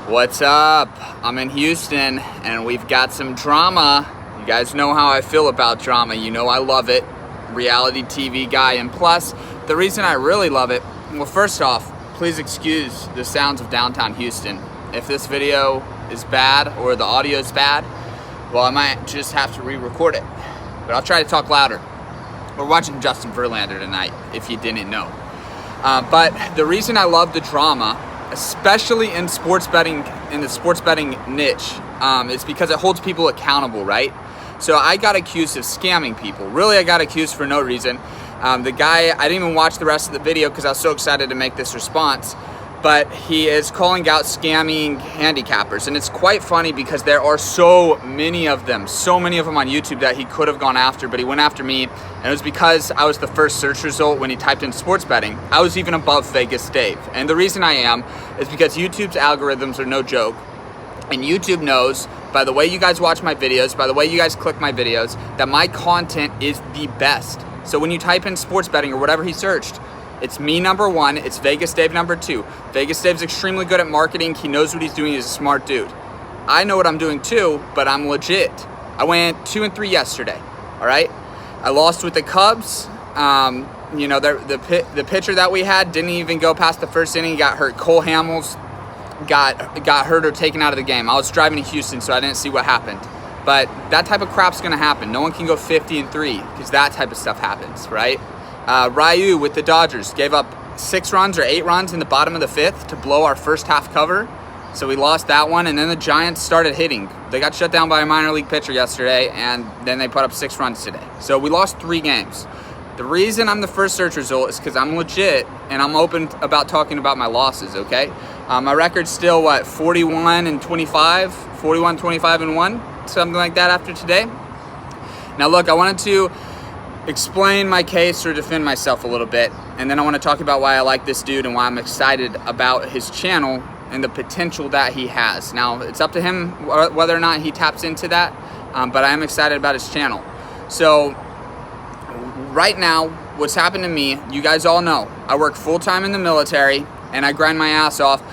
What's up? I'm in Houston and we've got some drama. You guys know how I feel about drama. You know I love it. Reality TV guy. And plus, the reason I really love it, well, first off, please excuse the sounds of downtown Houston. If this video is bad or the audio is bad, well, I might just have to re-record it. But I'll try to talk louder. We're watching Justin Verlander tonight, if you didn't know. But the reason I love the drama, especially in sports betting, in the sports betting niche, is because it holds people accountable, right? So I got accused of scamming people. Really, I got accused for no reason. The guy, I didn't even watch the rest of the video because I was so excited to make this response, but he is calling out scamming handicappers. And it's quite funny because there are so many of them on YouTube that he could have gone after, but he went after me. And it was because I was the first search result when he typed in sports betting. I was even above Vegas Dave. And the reason I am is because YouTube's algorithms are no joke. And YouTube knows, by the way you guys watch my videos, by the way you guys click my videos, that my content is the best. So when you type in sports betting or whatever he searched, it's me number one, it's Vegas Dave number two. Vegas Dave's extremely good at marketing. He knows what he's doing. He's a smart dude. I know what I'm doing too, but I'm legit. I went 2-3 yesterday, all right? I lost with the Cubs. You know, the pitcher that we had didn't even go past the first inning. He got hurt. Cole Hamels got hurt or taken out of the game. I was driving to Houston, so I didn't see what happened. But that type of crap's gonna happen. No one can go 50-3 because that type of stuff happens, right? Ryu with the Dodgers gave up 6 runs or 8 runs in the bottom of the 5th to blow our first half cover. So we lost that one, and then the Giants started hitting. They got shut down by a minor league pitcher yesterday, and then they put up 6 runs today. So we lost 3 games. The reason I'm the first search result is because I'm legit, and I'm open about talking about my losses, okay? My record's still, 41-25, 41-25-1, something like that after today. Now look, I wanted to explain my case or defend myself a little bit, and then I want to talk about why I like this dude and why I'm excited about his channel and the potential that he has. Now, it's up to him whether or not he taps into that, but I am excited about his channel. So, right now, what's happened to me, you guys all know, I work full-time in the military, and I grind my ass off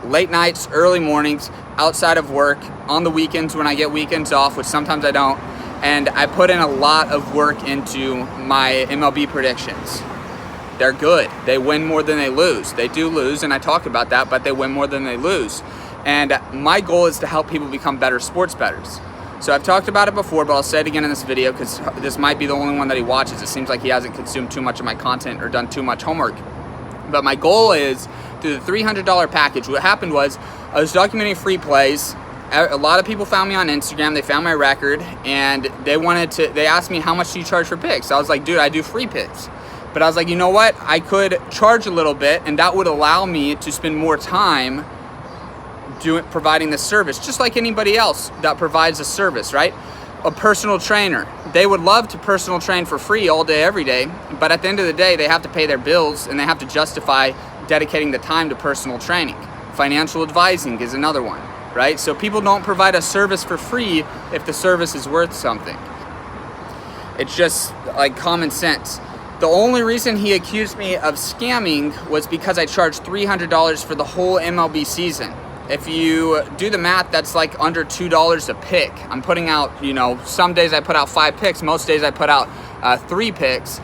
late nights, early mornings, outside of work, on the weekends when I get weekends off, which sometimes I don't, and I put in a lot of work into my MLB predictions. They're good. They win more than they lose. They do lose, and I talk about that, but they win more than they lose. And my goal is to help people become better sports bettors. So I've talked about it before, but I'll say it again in this video because this might be the only one that he watches. It seems like he hasn't consumed too much of my content or done too much homework. But my goal is, through the $300 package, what happened was I was documenting free plays. A lot of people found me on Instagram, they found my record, and they asked me, how much do you charge for picks? I was like, dude, I do free picks. But I was like, you know what? I could charge a little bit, and that would allow me to spend more time providing this service, just like anybody else that provides a service, right? A personal trainer. They would love to personal train for free all day, every day, but at the end of the day, they have to pay their bills, and they have to justify dedicating the time to personal training. Financial advising is another one. Right? So people don't provide a service for free if the service is worth something. It's just like common sense. The only reason he accused me of scamming was because I charged $300 for the whole MLB season. If you do the math, that's like under $2 a pick. I'm putting out, you know, some days I put out 5 picks, most days I put out 3 picks.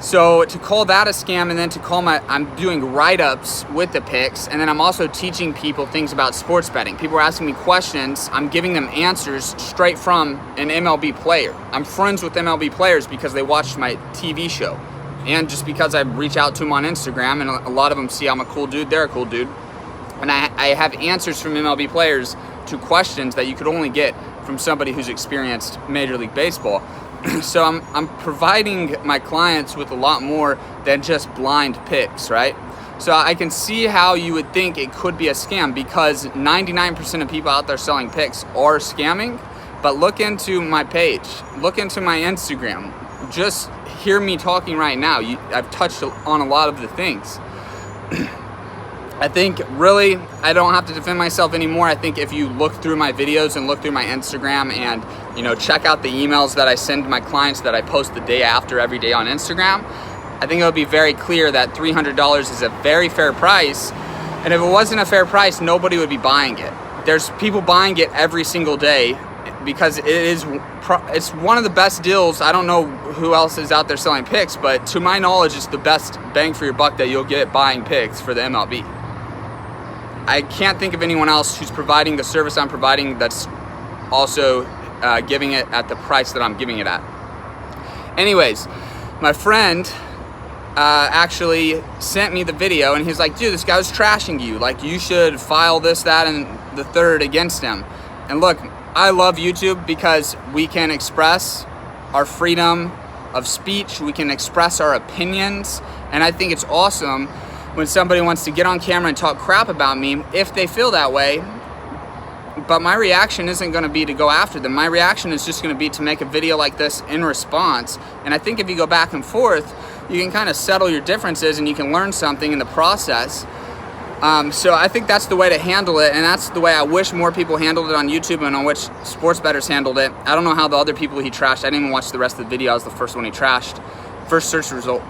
So to call that a scam, and then to call I'm doing write-ups with the picks, and then I'm also teaching people things about sports betting. People are asking me questions, I'm giving them answers straight from an MLB player. I'm friends with MLB players because they watched my TV show, and just because I reach out to them on Instagram, and a lot of them see I'm a cool dude, they're a cool dude, and I have answers from MLB players to questions that you could only get from somebody who's experienced Major League Baseball. So I'm providing my clients with a lot more than just blind picks, right? So I can see how you would think it could be a scam because 99% of people out there selling picks are scamming. But look into my page, look into my Instagram. Just hear me talking right now. I've touched on a lot of the things. I think really I don't have to defend myself anymore. I think if you look through my videos and look through my Instagram and, you know, check out the emails that I send to my clients that I post the day after every day on Instagram, I think it would be very clear that $300 is a very fair price. And if it wasn't a fair price, nobody would be buying it. there's people buying it every single day because it's one of the best deals. I don't know who else is out there selling picks, but to my knowledge, it's the best bang for your buck that you'll get buying picks for the MLB. I can't think of anyone else who's providing the service I'm providing that's also giving it at the price that I'm giving it at. Anyways, my friend actually sent me the video, and he's like, dude, this guy was trashing you. Like, you should file this, that, and the third against him. And look, I love YouTube because we can express our freedom of speech. We can express our opinions. And I think it's awesome when somebody wants to get on camera and talk crap about me if they feel that way. But my reaction isn't going to be to go after them. My reaction is just going to be to make a video like this in response. And I think if you go back and forth, you can kind of settle your differences and you can learn something in the process. So I think that's the way to handle it, and that's the way I wish more people handled it on YouTube and on which sports bettors handled it. I don't know how the other people he trashed, I didn't even watch the rest of the video, I was the first one he trashed, first search result.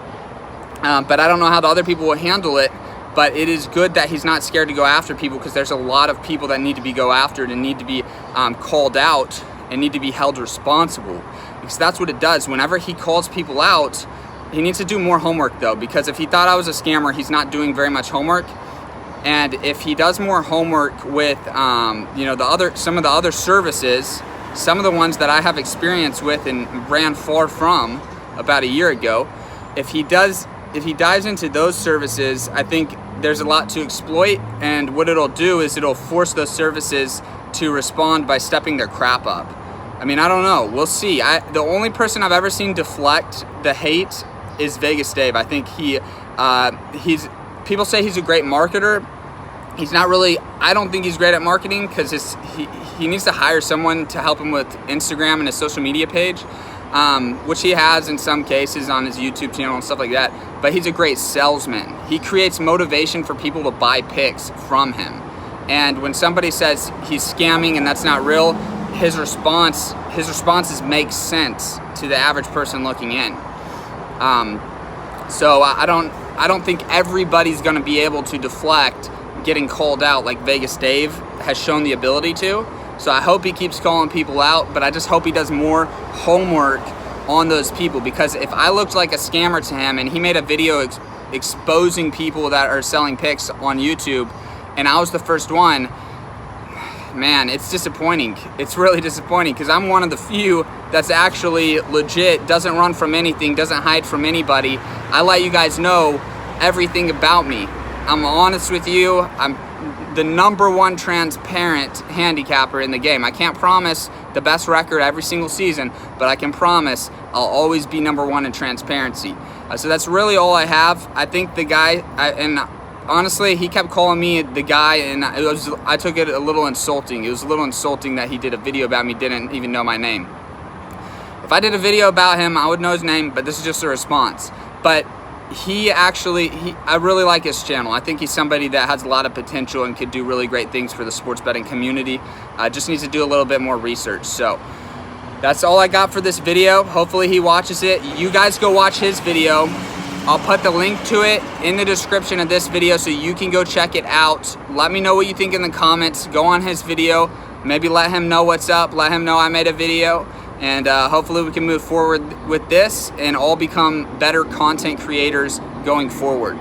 But I don't know how the other people will handle it, but it is good that he's not scared to go after people, because there's a lot of people that need to be go after and need to be called out and need to be held responsible, because that's what it does. Whenever he calls people out, he needs to do more homework though, because if he thought I was a scammer, he's not doing very much homework. And if he does more homework with, you know, some of the other services, some of the ones that I have experience with and ran far from about a year ago, if he dives into those services, I think there's a lot to exploit. And what it'll do is it'll force those services to respond by stepping their crap up. I mean, I don't know. We'll see. The only person I've ever seen deflect the hate is Vegas Dave. I think people say he's a great marketer. He's not really. I don't think he's great at marketing, because he needs to hire someone to help him with Instagram and his social media page, which he has in some cases on his YouTube channel and stuff like that. But he's a great salesman. He creates motivation for people to buy picks from him. And when somebody says he's scamming and that's not real, his responses make sense to the average person looking in. So I don't think everybody's going to be able to deflect getting called out like Vegas Dave has shown the ability to. So I hope he keeps calling people out, but I just hope he does more homework on those people, because if I looked like a scammer to him and he made a video exposing people that are selling picks on YouTube and I was the first one, man, it's disappointing. It's really disappointing, because I'm one of the few that's actually legit, doesn't run from anything, doesn't hide from anybody. I let you guys know everything about me. I'm honest with you. I'm the #1 transparent handicapper in the game. I can't promise the best record every single season, but I can promise I'll always be #1 in transparency. So that's really all I have. I think the guy, and honestly, he kept calling me the guy, and I took it a little insulting. It was a little insulting that he did a video about me, didn't even know my name. If I did a video about him, I would know his name, but this is just a response. But I really like his channel. I think he's somebody that has a lot of potential and could do really great things for the sports betting community. Just needs to do a little bit more research. So that's all I got for this video. Hopefully he watches it. You guys go watch his video. I'll put the link to it in the description of this video so you can go check it out. Let me know what you think in the comments. Go on his video. Maybe let him know what's up. Let him know I made a video. And hopefully we can move forward with this and all become better content creators going forward.